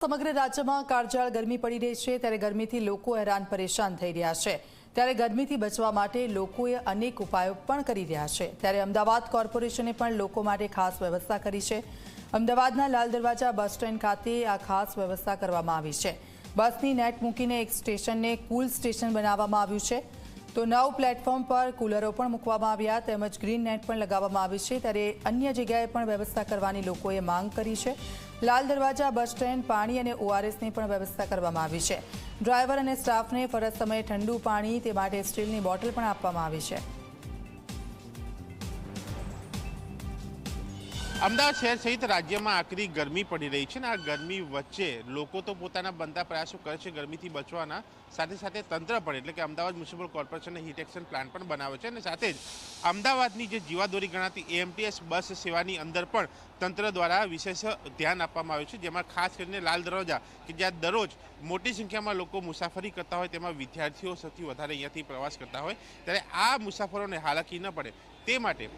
સમગ્ર રાજ્યમાં કાળઝાળ ગરમી પડી રહી છે ત્યારે ગરમીથી લોકો હેરાન પરેશાન થઈ રહ્યા છે ત્યારે ગરમીથી બચવા માટે લોકોએ અનેક ઉપાયો પણ કરી રહ્યા છે ત્યારે અમદાવાદ કોર્પોરેશને પણ લોકો માટે ખાસ વ્યવસ્થા કરી છે। અમદાવાદના લાલ દરવાજા બસ સ્ટેન્ડ ખાતે આ ખાસ વ્યવસ્થા કરવામાં આવી છે। બસની નેટ મૂકીને એક સ્ટેશનને કૂલ સ્ટેશન બનાવવામાં આવ્યું છે તો 9 પ્લેટફોર્મ પર કુલરો પણ મૂકવામાં આવ્યા તેમજ ગ્રીન નેટ પણ લગાવવામાં આવી છે ત્યારે અન્ય જગ્યાએ પણ વ્યવસ્થા કરવાની લોકોએ માંગ કરી છે। લાલ દરવાજા બસ સ્ટેન્ડ પાણી અને ઓઆરએસની પણ વ્યવસ્થા કરવામાં આવી છે। ડ્રાઈવર અને સ્ટાફને ફરજ સમયે ઠંડુ પાણી તે માટે સ્ટીલની બોટલ પણ આપવામાં આવી છે। અમદાવાદ શહેર સહિત રાજ્યમાં આકરી ગરમી પડી રહી છે ને આ ગરમી વચ્ચે લોકો તો પોતાના બનતા પ્રયાસો કરે છે ગરમીથી બચવાના સાથે સાથે તંત્ર પણ એટલે કે અમદાવાદ મ્યુનિસિપલ કોર્પોરેશને હીટ એક્શન પ્લાન પણ બનાવ્યો છે અને સાથે જ અમદાવાદની જે જીવાદોરી ગણાતી એએમટીએસ બસ સેવાની અંદર પણ તંત્ર દ્વારા વિશેષ ધ્યાન આપવામાં આવ્યું છે જેમાં ખાસ કરીને લાલ દરવાજા કે જ્યાં દરરોજ મોટી સંખ્યામાં લોકો મુસાફરી કરતા હોય તેમાં વિદ્યાર્થીઓ સૌથી વધારે અહીંયાથી પ્રવાસ કરતા હોય ત્યારે આ મુસાફરોને હાલાકી ન પડે તે માટે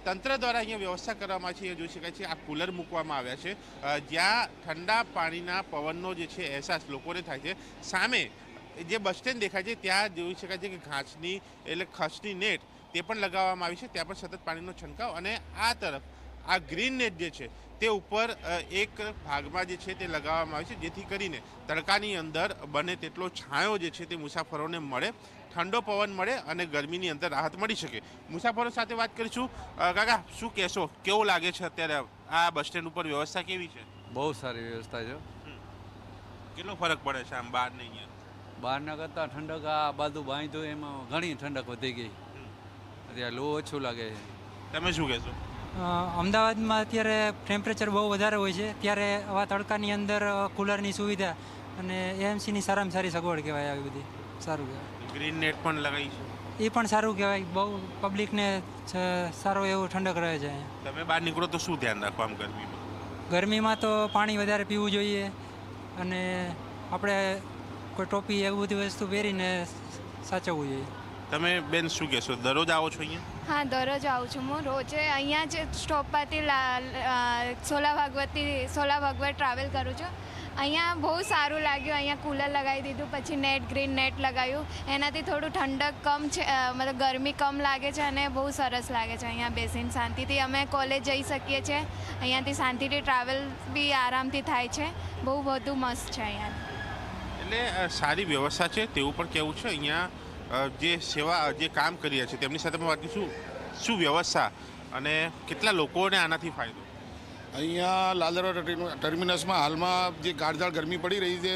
તંત્ર દ્વારા અહીંયા વ્યવસ્થા કરવામાં છે। જોઈ શકાય છે આ કુલર મૂકવામાં આવ્યા છે જ્યાં ઠંડા પાણીના પવનનો જે છે અહેસાસ લોકોને થાય છે। સામે જે બસ સ્ટેન્ડ દેખાય છે ત્યાં જોઈ શકાય છે કે ઘાસની એટલે ખસની નેટ તે પણ લગાવવામાં આવી છે ત્યાં પણ સતત પાણીનો છંટકાવ અને આ તરફ આ ગ્રીન નેટ જે છે તે ઉપર એક ભાગમાં જે છે તે લગાવવામાં આવે છે જેથી કરીને તડકાની અંદર બને તેટલો છાંયો જે છે તે મુસાફરોને મળે ઠંડો પવન મળે અને ગરમીની અંદર રાહત મળી શકે। મુસાફરો સાથે વાત કરીશું। કાકા શું કહેશો કેવું લાગે છે અત્યારે આ બસ સ્ટેન્ડ ઉપર વ્યવસ્થા કેવી છે? બહુ સારી વ્યવસ્થા છે। કેટલો ફરક પડે છે આમ બહાર ને અહીંયા? બહારના કરતાં ઠંડક આ બાજુ બાંધ્યું એમાં ઘણી ઠંડક વધી ગઈ અત્યારે લો ઓછું લાગે છે। તમે શું કહેશો? અમદાવાદમાં અત્યારે ટેમ્પરેચર બહુ વધારે હોય છે ત્યારે આવા તડકાની અંદર કુલરની સુવિધા અને એએમસીની સારામાં સારી સગવડ કહેવાય। આવી બધી સારું કહેવાય। ગ્રીન નેટ પણ લગાવી છે એ પણ સારું કહેવાય। બહુ પબ્લિકને સારું એવું ઠંડક રહે છે। તમે બહાર નીકળો તો શું ધ્યાન રાખો આમ ગરમીમાં? ગરમીમાં તો પાણી વધારે પીવું જોઈએ અને આપણે કોઈ ટોપી એવું બધી વસ્તુ પહેરીને સાચવવું જોઈએ। તમે બેન શું કહેશો દરરોજ આવો છો અહીંયા? હા, દરરોજ આવું છું હું। રોજે અહીંયા જ સ્ટોપ પરથી સોલા ભાગવત ટ્રાવેલ કરું છું। અહીંયા બહુ સારું લાગ્યું। અહીંયા કુલર લગાવી દીધું પછી નેટ ગ્રીન નેટ લગાવ્યું એનાથી થોડું ઠંડક કમ છે મતલબ ગરમી કમ લાગે છે અને બહુ સરસ લાગે છે। અહીંયા બેસીને શાંતિથી અમે કોલેજ જઈ શકીએ છીએ। અહીંયાથી શાંતિથી ટ્રાવેલ બી આરામથી થાય છે। બહુ બધું મસ્ત છે અહીંયા। એટલે સારી વ્યવસ્થા છે તેવું પણ કહેવું છે। અહીંયા જે સેવા જે કામ કરી રહ્યા છે તેમની સાથે પણ વાત કરીશું। શું વ્યવસ્થા અને કેટલા લોકોને આનાથી ફાયદો? અહીંયા લાલ દરવાજા ટર્મિનસમાં હાલમાં જે કાળઝાળ ગરમી પડી રહી છે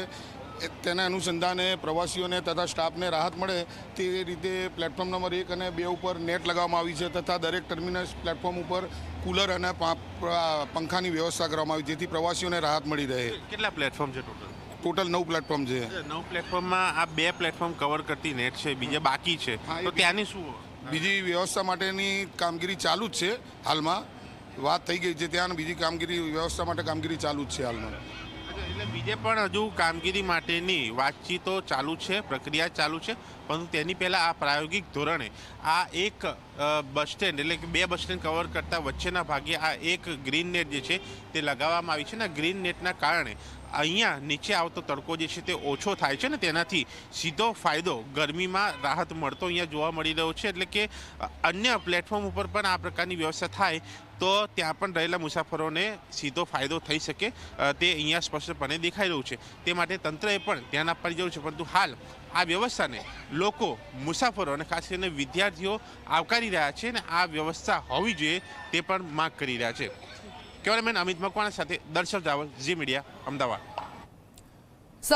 તેના અનુસંધાને પ્રવાસીઓને તથા સ્ટાફને રાહત મળે તે રીતે પ્લેટફોર્મ નંબર 1 અને 2 ઉપર નેટ લગાવવામાં આવી છે તથા દરેક ટર્મિનસ પ્લેટફોર્મ ઉપર કુલર અને પંખાની વ્યવસ્થા કરવામાં આવી જેથી પ્રવાસીઓને રાહત મળી રહે। કેટલા પ્લેટફોર્મ છે ટોટલ? ટોટલ 9 પ્લેટફોર્મ છે। 9 પ્લેટફોર્મમાં આ 2 પ્લેટફોર્મ કવર કરતી નેટ છે બીજા બાકી છે તો ત્યાંની શું બીજી વ્યવસ્થા માટેની કામગીરી ચાલુ જ છે। હાલમાં વાત થઈ ગઈ છે ત્યાં બીજી કામગીરી વ્યવસ્થા માટે કામગીરી ચાલુ જ છે હાલમાં। એટલે બીજે પણ હજુ કામગીરી માટેની વાતચીતો ચાલુ છે પ્રક્રિયા ચાલુ છે પરંતુ તેની પહેલાં આ પ્રાયોગિક ધોરણે આ એક બસ સ્ટેન્ડ એટલે કે 2 બસ સ્ટેન્ડ કવર કરતા વચ્ચેના ભાગે આ એક ગ્રીન નેટ જે છે તે લગાવવામાં આવી છે ને ગ્રીન નેટના કારણે અહીંયા નીચે આવતો તડકો જે છે તે ઓછો થાય છે ને તેનાથી સીધો ફાયદો ગરમીમાં રાહત મળતો અહીંયા જોવા મળી રહ્યો છે। એટલે કે અન્ય પ્લેટફોર્મ ઉપર પણ આ પ્રકારની વ્યવસ્થા થાય તો ત્યાં પણ રહેલા મુસાફરોને સીધો ફાયદો થઈ શકે તે અહીંયા સ્પષ્ટપણે દેખાઈ રહ્યું છે। તે માટે તંત્રએ પણ ધ્યાન આપવાની જરૂર છે પરંતુ હાલ આ વ્યવસ્થાને લોકો મુસાફરો અને ખાસ કરીને વિદ્યાર્થીઓ આવકારી રહ્યા છે અને આ વ્યવસ્થા હોવી જોઈએ તે પણ માંગ કરી રહ્યા છે। કેમેરામેન અમિત મકવાણા સાથે દર્શક રાવલ, ઝી મીડિયા, અમદાવાદ।